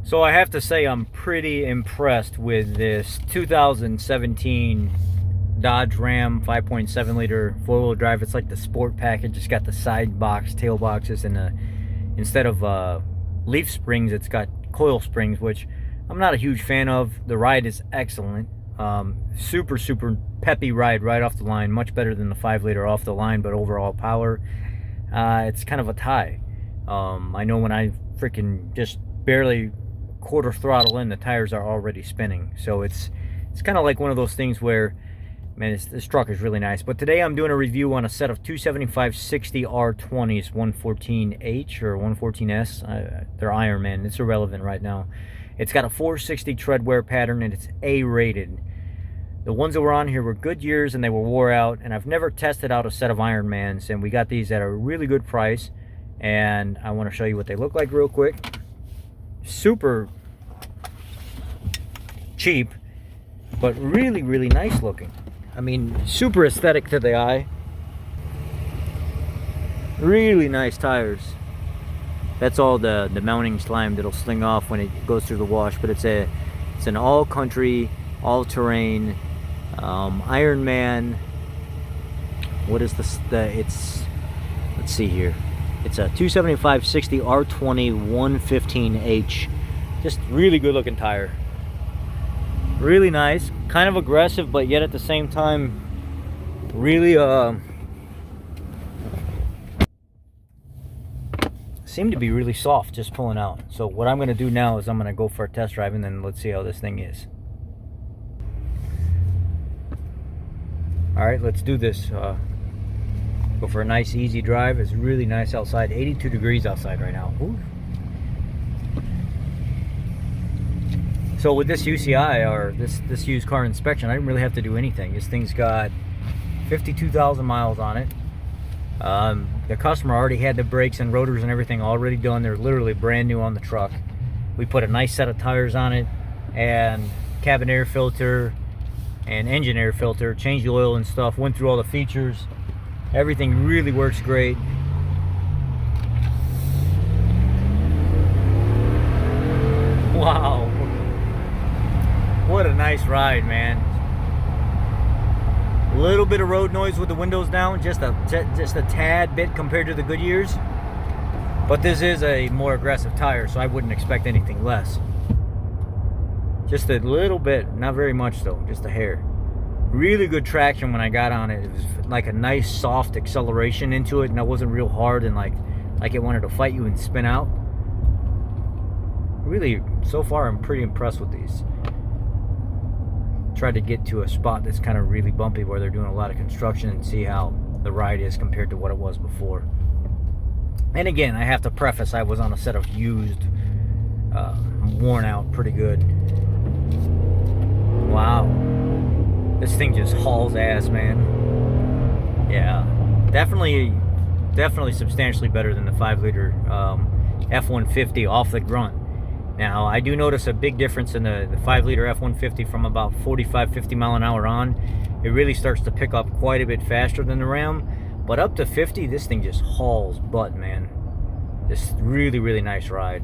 So I have to say I'm pretty impressed with this 2017 Dodge Ram 5.7 liter four-wheel drive. It's like the sport package. It's got the side box, tail boxes, and instead of leaf springs, it's got coil springs, which I'm not a huge fan of. The ride is excellent. Super peppy ride right off the line. Much better than the 5 liter off the line, but overall power, it's kind of a tie. I know when I freaking just barely quarter throttle in, the tires are already spinning. So it's kind of like one of those things where, man, this truck is really nice. But today I'm doing a review on a set of 275/60 R20s, 114H or 114S. They're Ironman. It's irrelevant right now. It's got a 460 tread wear pattern and it's A rated. The ones that were on here were Goodyears and they were wore out, and I've never tested out a set of Ironmans, and we got these at a really good price, and I want to show you what they look like real quick. Super cheap, but really nice looking. I mean, super aesthetic to the eye. Really nice tires. That's all the mounting slime that'll sling off when it goes through the wash, but it's an all country, all terrain Ironman. What is this? Let's see here. It's a 275/60 R20 115H. Just really good looking tire. Really nice. Kind of aggressive, but yet at the same time, really seem to be really soft just pulling out. So what I'm going to do now is I'm going to go for a test drive, and then let's see how this thing is. All right, let's do this. Go for a nice easy drive. It's really nice outside. 82 degrees outside right now. Ooh. So with this UCI, or this used car inspection, I didn't really have to do anything. This thing's got 52,000 miles on it. The customer already had the brakes and rotors and everything already done. They're literally brand new on the truck. We put a nice set of tires on it, and cabin air filter and engine air filter, changed the oil and stuff, went through all the features. Everything really works great. Wow, what a nice ride, man. A little bit of road noise with the windows down, just a tad bit compared to the Goodyears, but this is a more aggressive tire, so I wouldn't expect anything less. Just a little bit, not very much though, just a hair. Really good traction when I got on it. It was like a nice soft acceleration into it, and it wasn't real hard and like it wanted to fight you and spin out. Really, so far I'm pretty impressed with these. Tried to get to a spot that's kind of really bumpy where they're doing a lot of construction and see how the ride is compared to what it was before. And again, I have to preface, I was on a set of used, worn out pretty good. Wow. This thing just hauls ass, man. Yeah, definitely substantially better than the 5 liter F-150 off the grunt. Now, I do notice a big difference in the 5 liter F-150 from about 45-50 mile an hour on. It really starts to pick up quite a bit faster than the Ram, but up to 50, this thing just hauls butt, man. Just really nice ride.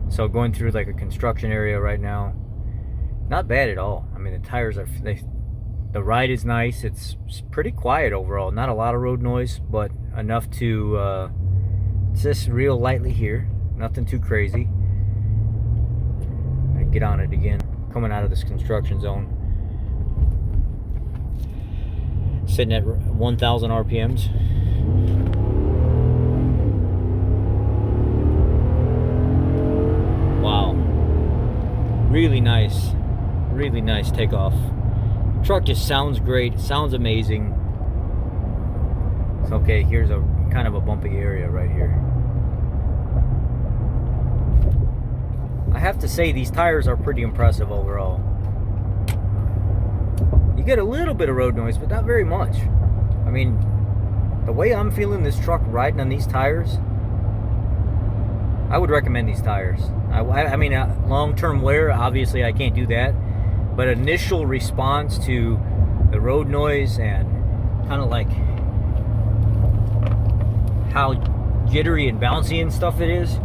So going through like a construction area right now, not bad at all. I mean, the tires are, the ride is nice. It's pretty quiet overall. Not a lot of road noise, but enough to just real lightly here. Nothing too crazy. I get on it again, coming out of this construction zone. Sitting at 1,000 RPMs. Wow. Really nice takeoff. The truck just sounds great. It sounds amazing. Okay, here's a kind of a bumpy area right here. I have to say, these tires are pretty impressive overall. You get a little bit of road noise, but not very much. I mean, the way I'm feeling this truck riding on these tires, I would recommend these tires. I mean, long-term wear, obviously I can't do that, but initial response to the road noise and kind of like how jittery and bouncy and stuff it is,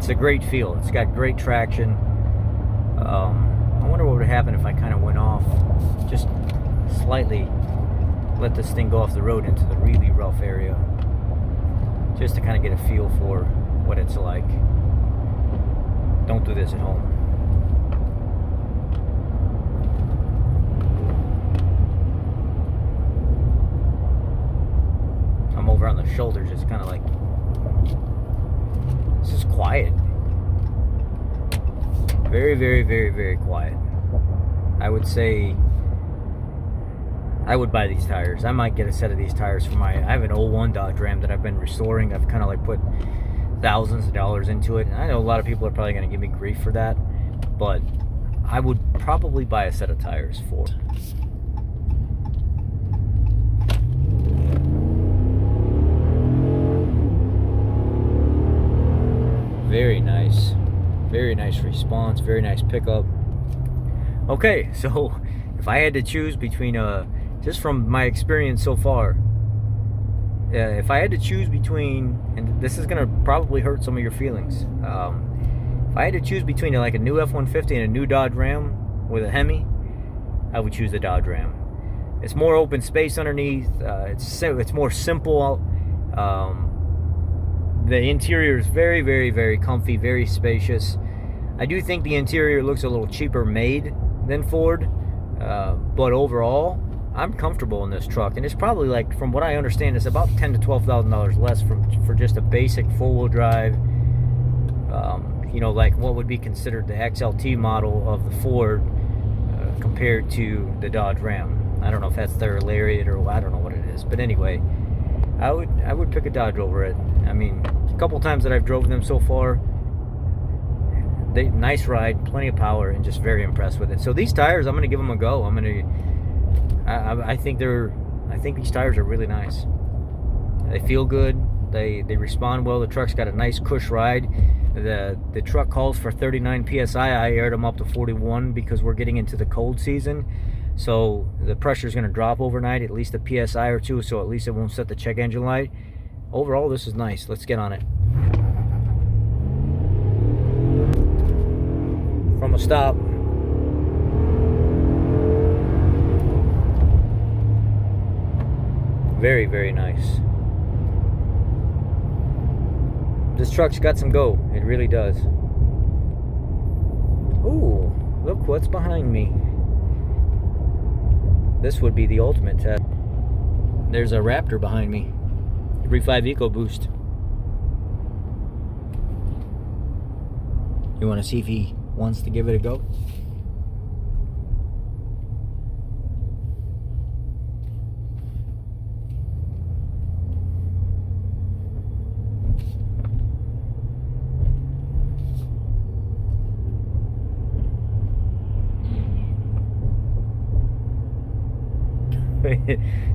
it's a great feel. It's got great traction. I wonder what would happen if I kind of went off, just slightly let this thing go off the road into the really rough area, just to kind of get a feel for what it's like. Don't do this at home. I'm over on the shoulder, just kind of like, this is quiet. Very, very, very, very quiet. I would say I would buy these tires. I might get a set of these tires for I have an 01 Dodge Ram that I've been restoring. I've kind of like put thousands of dollars into it. And I know a lot of people are probably going to give me grief for that, but I would probably buy a set of tires for it. Very nice. Very nice response. Very nice pickup. Okay, so if I had to choose between, just from my experience so far, if I had to choose between, and this is going to probably hurt some of your feelings, if I had to choose between like a new F-150 and a new Dodge Ram with a Hemi, I would choose the Dodge Ram. It's more open space underneath. It's more simple. The interior is very, very, very comfy, very spacious. I do think the interior looks a little cheaper made than Ford, but overall, I'm comfortable in this truck. And it's probably, like, from what I understand, it's about $10,000 to $12,000 less for just a basic four-wheel drive. You know, like what would be considered the XLT model of the Ford compared to the Dodge Ram. I don't know if that's their Lariat or I don't know what it is, but anyway, I would pick a Dodge over it. I mean, a couple times that I've drove them so far, nice ride, plenty of power, and just very impressed with it. So these tires, I'm gonna give them a go. I think these tires are really nice. They feel good. They respond well. The truck's got a nice cush ride. The truck calls for 39 psi. I aired them up to 41 because we're getting into the cold season. So the pressure is going to drop overnight, at least a psi or two, so at least it won't set the check engine light. Overall, this is nice. Let's get on it. From a stop. Very, very nice. This truck's got some go. It really does. Ooh, look what's behind me. This would be the ultimate test. There's a Raptor behind me. 3.5 EcoBoost. You want to see if he wants to give it a go?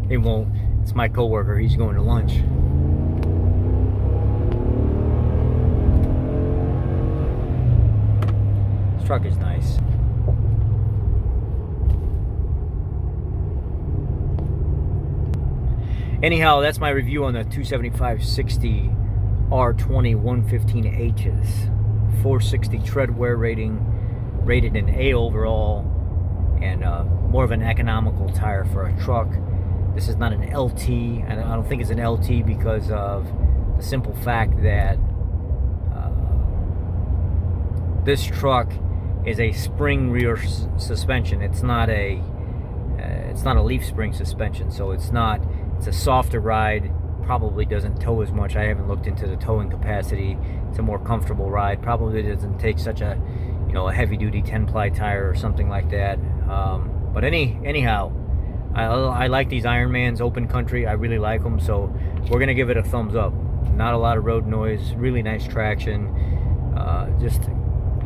He won't. It's my coworker. He's going to lunch. This truck is nice. Anyhow, that's my review on the 275/60 R20 115Hs. 460 tread wear rating, rated an A overall, and more of an economical tire for a truck. This is not an LT, and I don't think it's an LT because of the simple fact that this truck is a spring rear suspension. It's not a leaf spring suspension, so it's a softer ride. Probably doesn't tow as much. I haven't looked into the towing capacity. It's a more comfortable ride. Probably doesn't take such a heavy duty 10-ply tire or something like that. But anyhow, I like these Ironmans open country. I really like them, so we're gonna give it a thumbs up. Not a lot of road noise, really nice traction. Just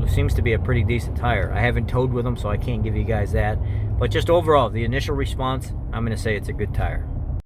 seems to be a pretty decent tire. I haven't towed with them, so I can't give you guys that. But just overall, the initial response, I'm gonna say it's a good tire.